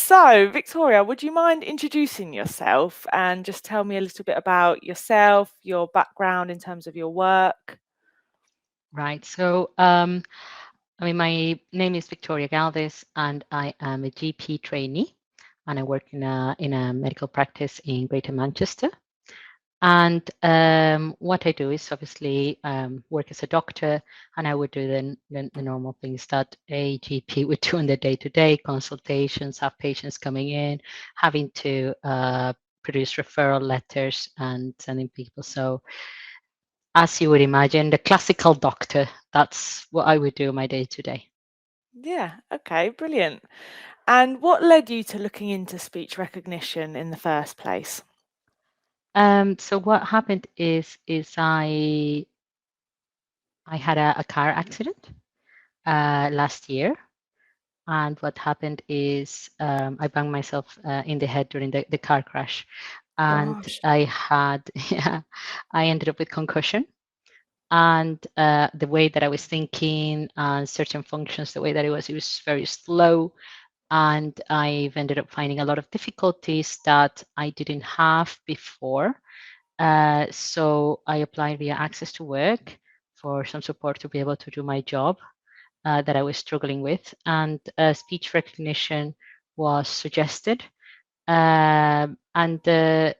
So, Victoria, would you mind introducing yourself and just tell me a little bit about yourself, your background in terms of your work? Right. So, my name is Victoria Galvis, and I am a GP trainee, and I work in a medical practice in Greater Manchester. And what I do is obviously work as a doctor, and I would do the normal things that a GP would do on the day-to-day consultations, have patients coming in, having to produce referral letters and sending people. So as you would imagine, the classical doctor. That's what I would do my day to day. Yeah, okay, brilliant. And what led you to looking into speech recognition in the first place? So what happened is I had a car accident last year, and what happened is I banged myself in the head during the car crash, and Gosh. I had yeah, I ended up with concussion. And the way that I was thinking and certain functions, the way that it was very slow. And I've ended up finding a lot of difficulties that I didn't have before. So I applied via Access to Work for some support to be able to do my job that I was struggling with. And speech recognition was suggested. And after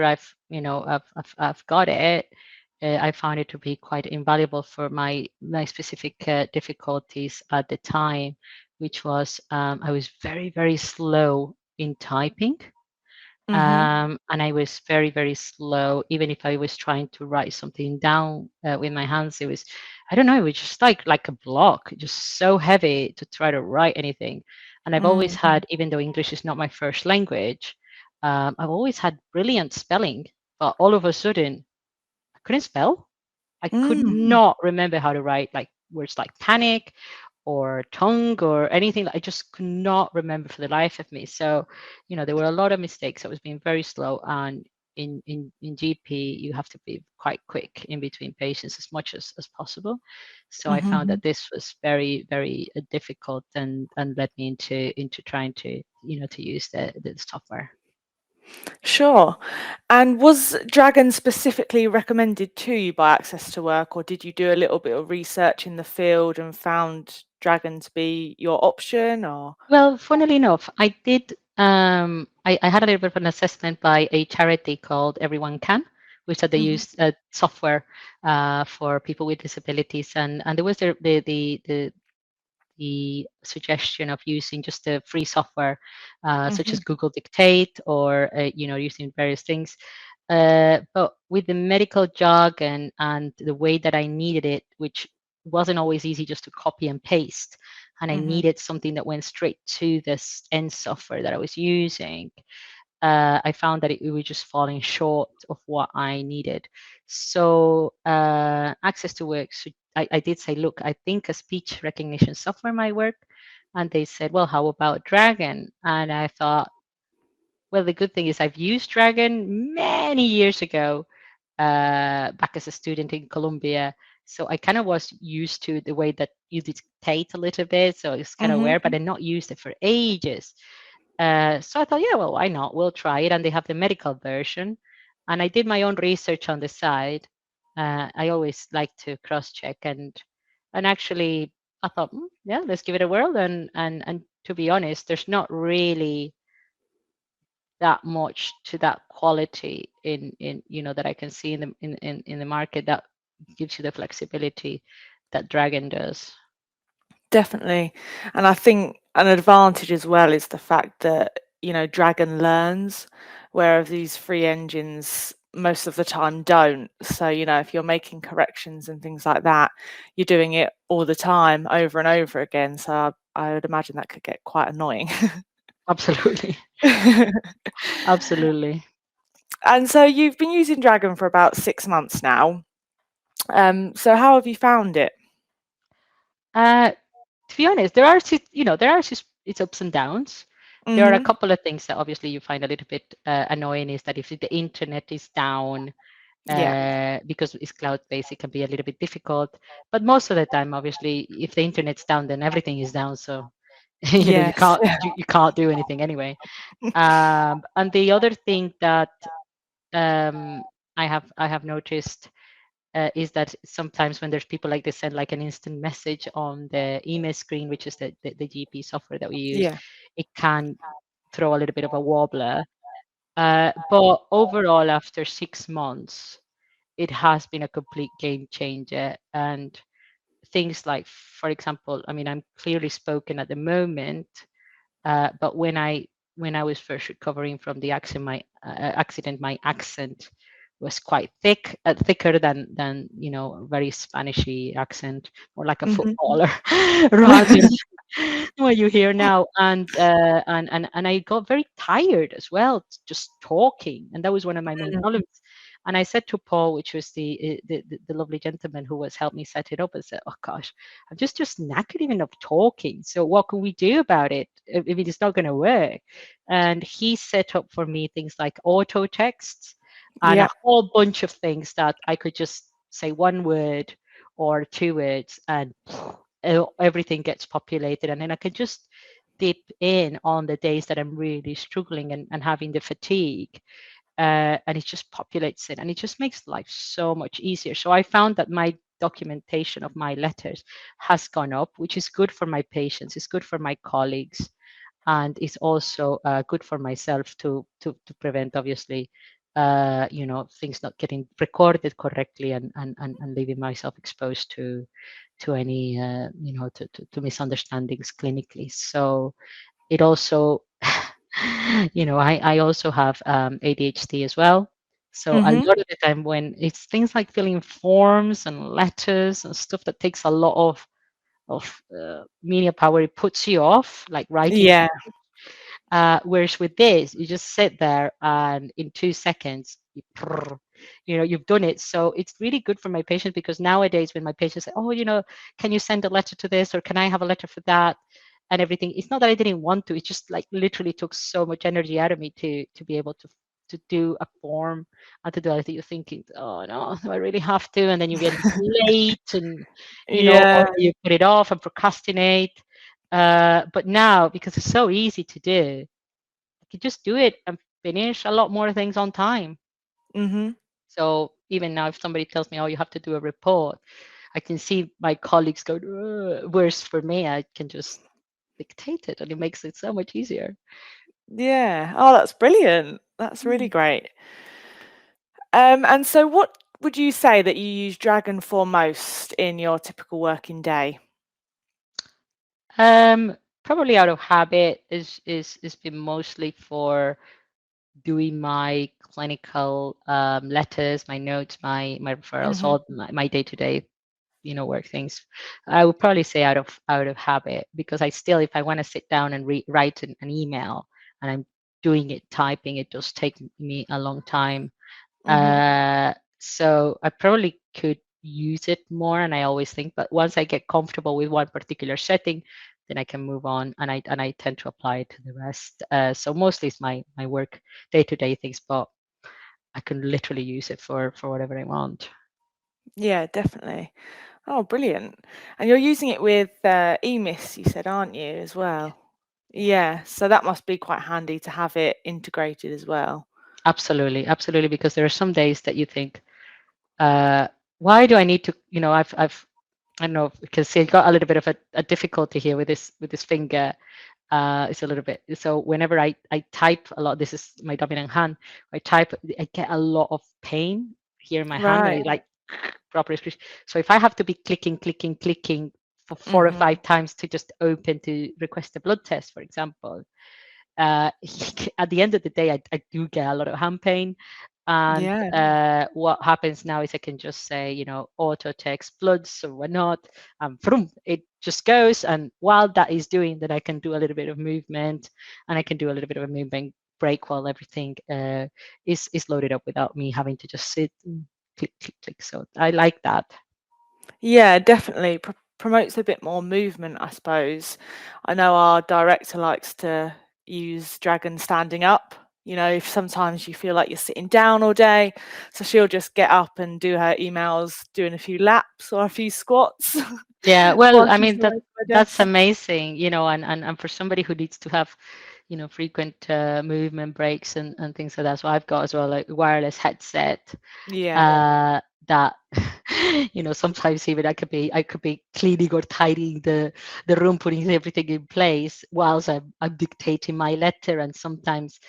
I've got it, I found it to be quite invaluable for my specific difficulties at the time, which was I was very, very slow in typing. Mm-hmm. And I was very, very slow. Even if I was trying to write something down with my hands, it was, I don't know, it was just like a block, just so heavy to try to write anything. And I've always Mm-hmm. had, even though English is not my first language, I've always had brilliant spelling. But all of a sudden, I couldn't spell. I could Mm. not remember how to write like words like panic or tongue or anything. I just could not remember for the life of me. So, there were a lot of mistakes. I was being very slow. And in GP, you have to be quite quick in between patients as much as possible. So I found Mm-hmm. that this was very, very difficult and led me into trying to use the software. Sure. And was Dragon specifically recommended to you by Access to Work, or did you do a little bit of research in the field and found Dragon to be your option, or? Well, funnily enough, I did. I had a little bit of an assessment by a charity called Everyone Can, which said they Mhm. use software for people with disabilities, and there was the suggestion of using just the free software, such as Mhm. Google Dictate or using various things. But with the medical jargon and the way that I needed it, which wasn't always easy just to copy and paste, and I Mhm. needed something that went straight to this end software that I was using, I found that it was just falling short of what I needed. So Access to Work, so I did say, look, I think a speech recognition software might work. And they said, well, how about Dragon? And I thought, well, the good thing is I've used Dragon many years ago, back as a student in Colombia. So I kind of was used to the way that you dictate a little bit. So it's kind of Mhm. aware, but I not used it for ages. So I thought, yeah, well, why not? We'll try it. And they have the medical version. And I did my own research on the side. I always like to cross-check, and actually I thought, yeah, let's give it a whirl. And to be honest, there's not really that much to that quality in that I can see in the market that gives you the flexibility that Dragon does. Definitely. And I think an advantage as well is the fact that, Dragon learns, whereas these free engines most of the time don't. So, if you're making corrections and things like that, you're doing it all the time over and over again. So I would imagine that could get quite annoying. Absolutely. Absolutely. And so you've been using Dragon for about 6 months now. So how have you found it? Uh, to be honest, there are just its ups and downs. There are a Mhm. couple of things that obviously you find a little bit annoying is that if the internet is down, Yeah. because it's cloud-based, it can be a little bit difficult. But most of the time, obviously, if the internet's down, then everything is down. So You Yes. you can't do anything anyway. And the other thing that um, I have noticed is that sometimes when there's people like they send like an instant message on the email screen, which is the GP software that we use, Yeah. it can throw a little bit of a wobbler. But overall, after 6 months, it has been a complete game changer. And things like, for example, I mean, I'm clearly spoken at the moment, but when I was first recovering from the accident, my accent was quite thicker than very Spanishy accent, more like a Mhm. footballer, rather than what you hear now. And I got very tired as well, just talking, and that was one of my main Mm. problems. And I said to Paul, which was the lovely gentleman who was helped me set it up, I said, "Oh gosh, I'm just knackered even of talking. So what can we do about it? I mean, it's not going to work." And he set up for me things like auto texts and a Yeah. whole bunch of things that I could just say one word or two words, and everything gets populated. And then I can just dip in on the days that I'm really struggling and having the fatigue. And it just populates it, and it just makes life so much easier. So I found that my documentation of my letters has gone up, which is good for my patients, it's good for my colleagues, and it's also good for myself to prevent, obviously, things not getting recorded correctly, and leaving myself exposed to any to misunderstandings clinically. So it also I also have ADHD as well. So a Mhm. lot of the time when it's things like filling forms and letters and stuff that takes a lot of media power, it puts you off, like writing. Yeah. Whereas with this, you just sit there and in 2 seconds, you've done it. So it's really good for my patients, because nowadays when my patients say, "Oh, can you send a letter to this, or can I have a letter for that?" and everything, it's not that I didn't want to. It just like literally took so much energy out of me to be able to do a form and to do it. You're thinking, "Oh no, do I really have to?" And then you get late, and or Yeah. you put it off and procrastinate. But now, because it's so easy to do, I could just do it and finish a lot more things on time. Mhm. So even now, if somebody tells me, "Oh, you have to do a report," I can see my colleagues go, "Ugh." Whereas for me, I can just dictate it, and it makes it so much easier. Yeah. Oh, that's brilliant. That's really Mm. great. And so what would you say that you use Dragon for most in your typical working day? Probably out of habit is been mostly for doing my clinical letters, my notes, my referrals, Mhm. all my day-to-day work things. I would probably say out of habit, because I still, if I want to sit down and write an email, and I'm doing it typing, it does take me a long time. Mhm. So I probably could use it more, and I always think, but once I get comfortable with one particular setting, then I can move on, and I tend to apply it to the rest. So mostly it's my work day-to-day things, but I can literally use it for whatever I want. Yeah, definitely. Oh, brilliant. And you're using it with EMIS, you said, aren't you, as well? Yeah. Yeah, so that must be quite handy to have it integrated as well. Absolutely, absolutely. Because there are some days that you think, uh, why do I need to? I don't know, because I got a little bit of a difficulty here with this finger. It's a little bit. So whenever I type a lot, this is my dominant hand. I type, I get a lot of pain here in my hand, and Right. I like proper expression. So if I have to be clicking for 4 or 5 Mhm. times to just open to request a blood test, for example, uh, at the end of the day, I do get a lot of hand pain. And Yeah. what happens now is I can just say, auto text bloods or whatnot, and vroom, it just goes. And while that is doing that, I can do a little bit of movement, and I can do a little bit of a movement break while everything is loaded up without me having to just sit and click. So I like that. Yeah, definitely. Promotes a bit more movement, I suppose. I know our director likes to use Dragon standing up. You know, if sometimes you feel like you're sitting down all day, so she'll just get up and do her emails, doing a few laps or a few squats. Yeah, well, while I she's mean away from her that's desk. amazing, and for somebody who needs to have, frequent movement breaks and things like that. So I've got as well like a wireless headset Yeah. uh that sometimes even I could be cleaning or tidying the room, putting everything in place whilst I'm dictating my letter, and sometimes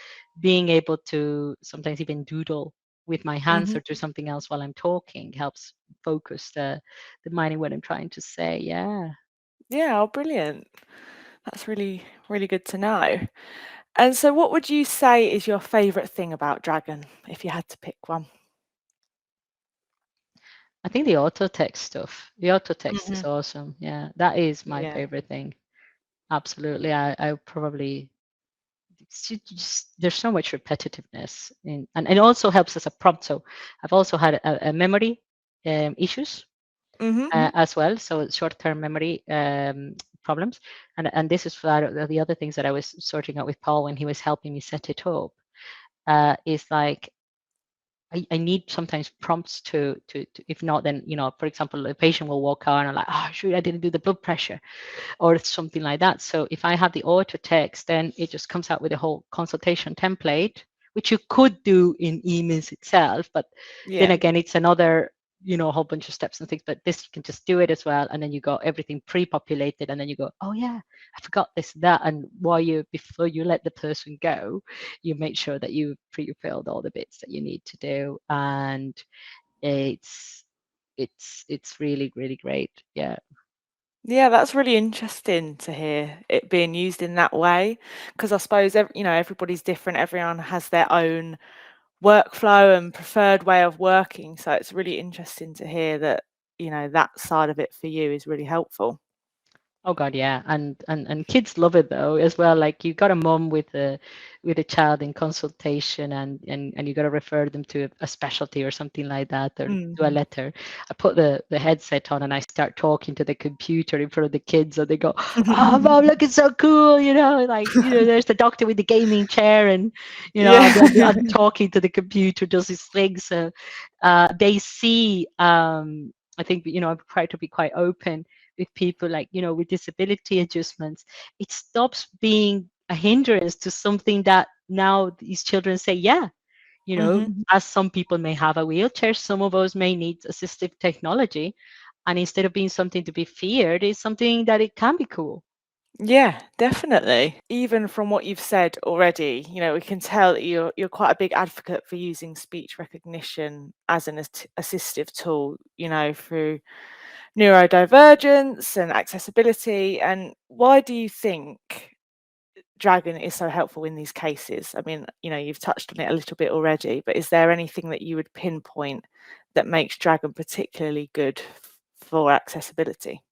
being able to sometimes even doodle with my hands Hmm. or do something else while I'm talking helps focus the mind in what I'm trying to say. Yeah. Yeah, oh, brilliant. That's really, really good to know. And so, what would you say is your favourite thing about Dragon, if you had to pick one? I think the auto text stuff. The auto text Hmm. is awesome. Yeah, that is my Yeah. favorite thing. Absolutely. I probably there's so much repetitiveness and it also helps as a prompt. So I've also had a memory issues Hmm. as well. So short-term memory problems, and this is for the other things that I was sorting out with Paul when he was helping me set it up. Is like I need sometimes prompts to if not then for example a patient will walk out and I'm like, oh shoot, I didn't do the blood pressure or something like that. So if I have the auto text, then it just comes out with a whole consultation template, which you could do in emails itself. But then Yeah. again, it's another, a whole bunch of steps and things. But this, you can just do it as well. And then you got everything pre-populated. And then you go, oh yeah, I forgot this, that. And before you let the person go, you make sure that you pre-filled all the bits that you need to do. And it's, it's really, really great. Yeah. Yeah, that's really interesting to hear it being used in that way, because I suppose everybody's different. Everyone has their own workflow and preferred way of working, so it's really interesting to hear that that side of it for you is really helpful. Oh God, yeah, and kids love it though as well. Like you got a mom with a child in consultation, and you got to refer them to a specialty or something like that, or do a Hmm. letter. I put the headset on and I start talking to the computer in front of the kids, and they go, "Oh, mom, look, it's so cool!" Like there's the doctor with the gaming chair, and I'm Yeah. talking to the computer, does this thing. So they see. I think I've tried to be quite open with people like with disability adjustments. It stops being a hindrance to something that now these children say, yeah, Hmm. as some people may have a wheelchair, some of us may need assistive technology, and instead of being something to be feared, it's something that it can be cool. Yeah, definitely. Even from what you've said already, we can tell that you're quite a big advocate for using speech recognition as an assistive tool, through neurodivergence and accessibility. And why do you think Dragon is so helpful in these cases? I mean, you've touched on it a little bit already, but is there anything that you would pinpoint that makes Dragon particularly good for accessibility?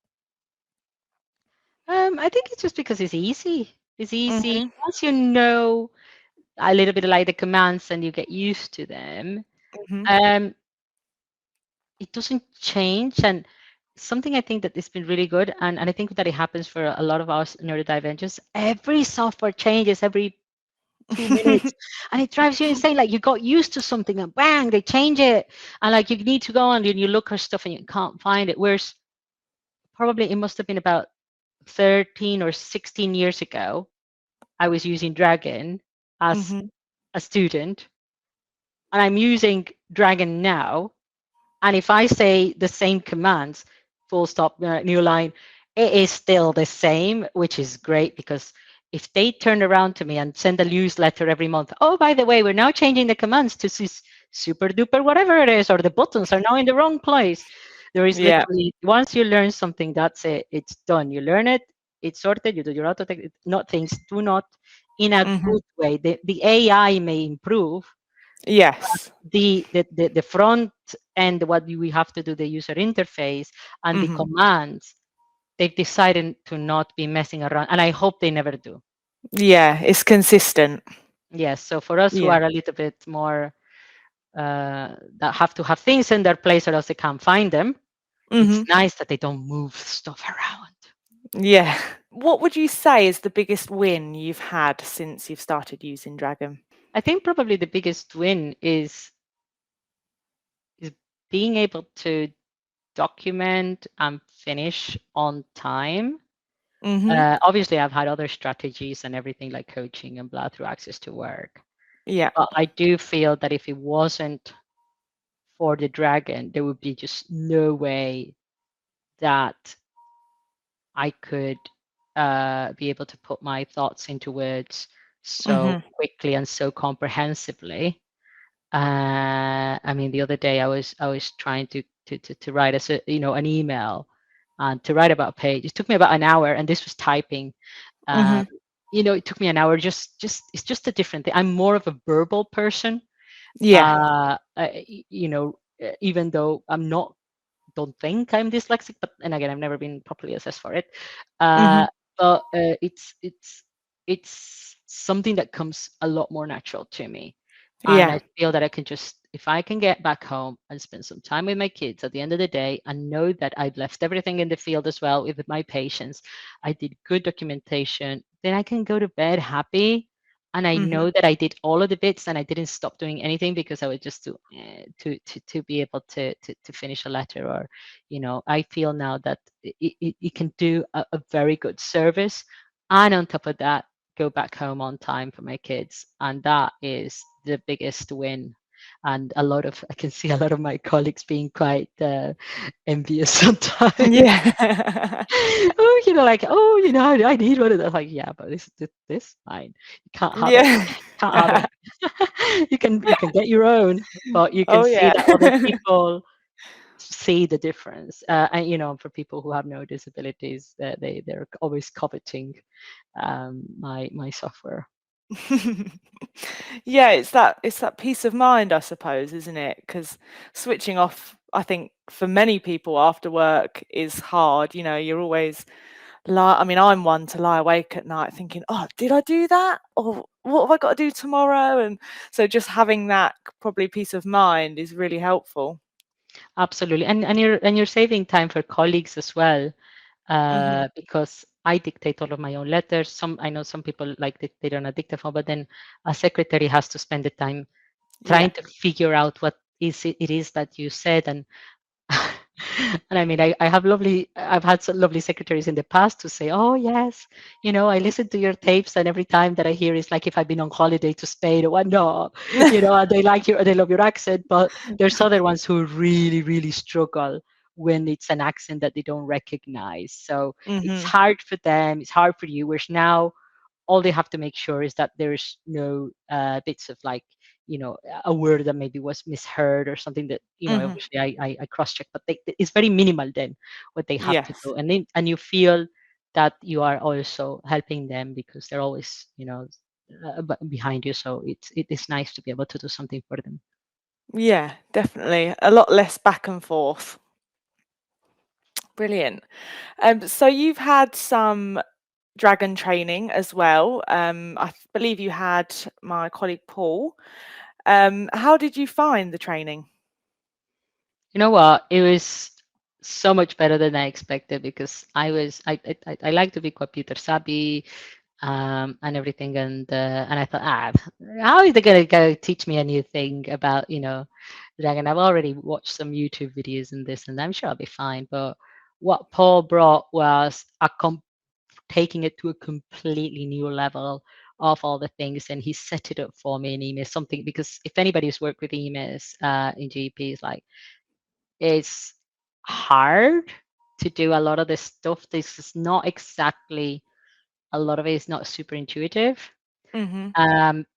I think it's just because it's easy. It's easy Mhm. once you know a little bit like the commands and you get used to them. Mhm. Um, it doesn't change, and something I think that has been really good, and I think that it happens for a lot of us neurodivergents. Every software changes every 2 minutes, and it drives you insane. Like you got used to something and bang, they change it, and like you need to go on and you look at stuff and you can't find it. Whereas probably it must have been about 13 or 16 years ago, I was using Dragon as Mhm. a student, and I'm using Dragon now. And if I say the same commands, full stop, new line, it is still the same, which is great because if they turn around to me and send a newsletter every month, oh, by the way, we're now changing the commands to super duper whatever it is, or the buttons are now in the wrong place. There is Yeah. literally, once you learn something, that's it. It's done. You learn it, it's sorted, you do your auto, not things, do not in a Mhm. good way. The AI may improve, Yes. the front end, what we have to do, the user interface and the Mhm. commands, they've decided to not be messing around, and I hope they never do. Yeah, it's consistent. Yes, so for us who Yeah. are a little bit more that have to have things in their place or else they can't find them, it's Mhm. nice that they don't move stuff around. Yeah. What would you say is the biggest win you've had since you've started using Dragon? I think probably the biggest win is being able to document and finish on time. Mhm. Obviously, I've had other strategies and everything like coaching and blah through access to work. Yeah. But I do feel that if it wasn't for the dragon, there would be just no way that I could be able to put my thoughts into words so Mhm. quickly and so comprehensively. I mean, the other day I was trying to write an email and to write about a page. It took me about an hour, and this was typing. Um, Mhm. it took me an hour. Just it's just a different thing. I'm more of a verbal person. Yeah. Even though I'm not don't think I'm dyslexic, but and again, I've never been properly assessed for it. Uh, Mhm. but it's something that comes a lot more natural to me, and Yeah. I feel that I can just if I can get back home and spend some time with my kids at the end of the day, and know that I've left everything in the field as well with my patients, I did good documentation, then I can go to bed happy. And I Mhm. know that I did all of the bits and I didn't stop doing anything because I was just to be able to finish a letter. Or I feel now that it can do a very good service, and on top of that, go back home on time for my kids, and that is the biggest win. And I can see a lot of my colleagues being quite envious sometimes. Yeah. Oh, like, oh, I need one of those. Like, yeah, but this mine. You can't have it. Yeah. Can't have it. You can get your own, but you can Oh, see yeah. that other people see the difference. And for people who have no disabilities, they're always coveting my software. Yeah, it's that peace of mind, I suppose, isn't it? Because switching off, I think, for many people after work is hard. You're always I mean, I'm one to lie awake at night thinking, "Oh, did I do that? Or what have I got to do tomorrow?" And so just having that probably peace of mind is really helpful. Absolutely, and you're saving time for colleagues as well, Mhm. because I dictate all of my own letters. I know some people like dictate on a dictaphone, but then a secretary has to spend the time Yeah. trying to figure out what it is that you said. And and I mean, I've had some lovely secretaries in the past who say, oh yes, I listen to your tapes, and every time that I hear it's like if I've been on holiday to Spain or whatnot. And they love your accent. But there's other ones who really really struggle when it's an accent that they don't recognize. So it's Mhm. hard for them, it's hard for you. Whereas now all they have to make sure is that there's no bits of like a word that maybe was misheard or something that Mhm. obviously I cross check, but it's very minimal then what they have to Yes. do. And you feel that you are also helping them because they're always behind you. So it is nice to be able to do something for them. Yeah, definitely. A lot less back and forth. Brilliant. So you've had some dragon training as well. Believe you had my colleague Paul. How did you find the training? You know what? It was so much better than I expected because I like to be computer savvy, and everything, and I thought, how is they gonna teach me a new thing about dragon? I've already watched some YouTube videos and this, and I'm sure I'll be fine. But what Paul brought was taking it to a completely new level of all the things, and he set it up for me in email something. Because if anybody's worked with emails in GPs, like, it's hard to do a lot of this stuff. This is not exactly, a lot of it is not super intuitive. Mhm.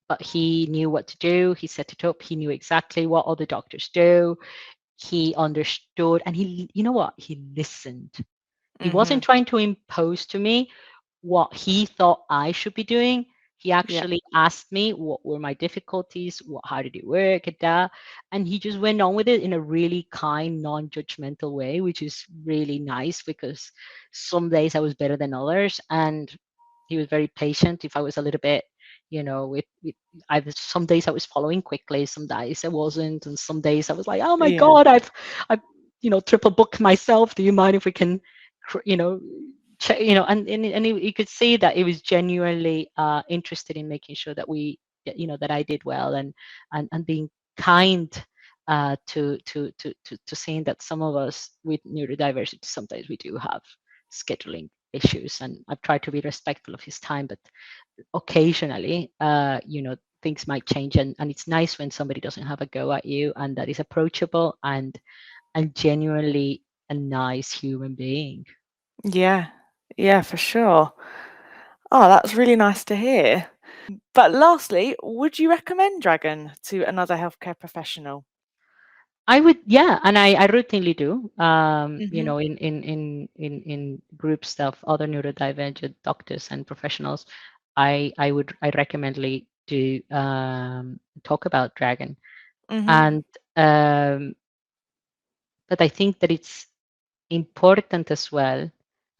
But he knew what to do. He set it up. He knew exactly what other doctors do. He understood, and you know what? He listened. He wasn't Mhm. trying to impose to me what he thought I should be doing. He Yeah. actually asked me what were my difficulties, how did it work, and that. And he just went on with it in a really kind, non-judgmental way, which is really nice because some days I was better than others. And he was very patient if I was a little bit, with some days I was following quickly, some days I wasn't, and some days I was like, oh my Yeah. God, I've triple booked myself. Do you mind if we can, you know, you could see that he was genuinely interested in making sure that that I did well, and being kind to seeing that some of us with neurodiversity, sometimes we do have scheduling issues, and I've tried to be respectful of his time, but occasionally, things might change, and it's nice when somebody doesn't have a go at you and that is approachable and genuinely a nice human being. Yeah. Yeah, for sure. Oh, that's really nice to hear. But lastly, would you recommend Dragon to another healthcare professional? I would, yeah, and I routinely do. Mhm. In groups of other neurodivergent doctors and professionals, I recommendly do talk about Dragon, Mhm. and um, but I think that it's important as well.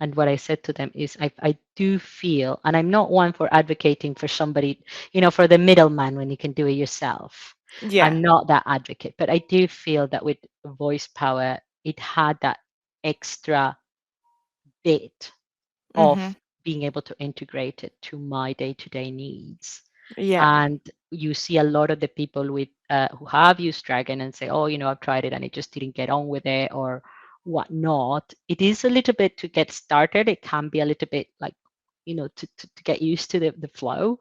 And what I said to them is, I do feel, and I'm not one for advocating for somebody, for the middleman when you can do it yourself. Yeah. I'm not that advocate, but I do feel that with voice power, it had that extra bit of Mhm. being able to integrate it to my day-to-day needs. Yeah. And you see a lot of the people with who have used Dragon and say, oh, I've tried it and it just didn't get on with it or whatnot. It is a little bit to get started. It can be a little bit like, to get used to the flow.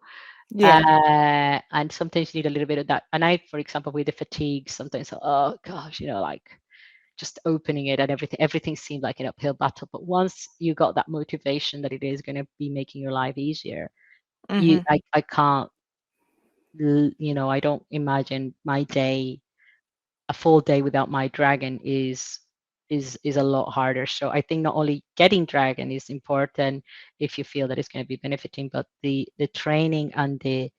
Yeah. And sometimes you need a little bit of that. And I, for example, with the fatigue, sometimes, oh gosh, like just opening it and everything seemed like an uphill battle. But once you got that motivation that it is going to be making your life easier, Mhm. I can't, I don't imagine my day, a full day without my Dragon is a lot harder. So I think not only getting Dragon is important if you feel that it's going to be benefiting, but the training and the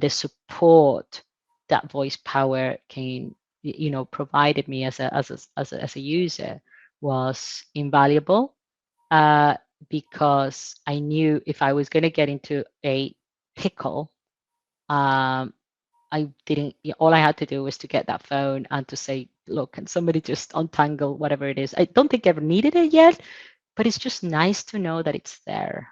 support that voice power can, provided me as a user was invaluable, uh, because I knew if I was going to get into a pickle, um, I didn't, all I had to do was to get that phone and to say, look, can somebody just untangle whatever it is? I don't think I ever needed it yet, but it's just nice to know that it's there.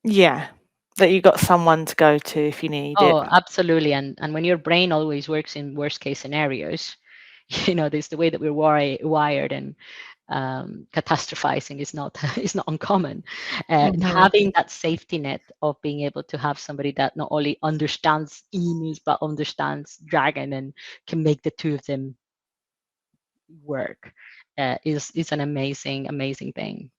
Yeah. That you got someone to go to if you need it. Oh, absolutely. And when your brain always works in worst case scenarios, there's the way that we're wired, and catastrophizing is not is not uncommon. And Mhm. having that safety net of being able to have somebody that not only understands emus but understands Dragon and can make the two of them work is an amazing thing.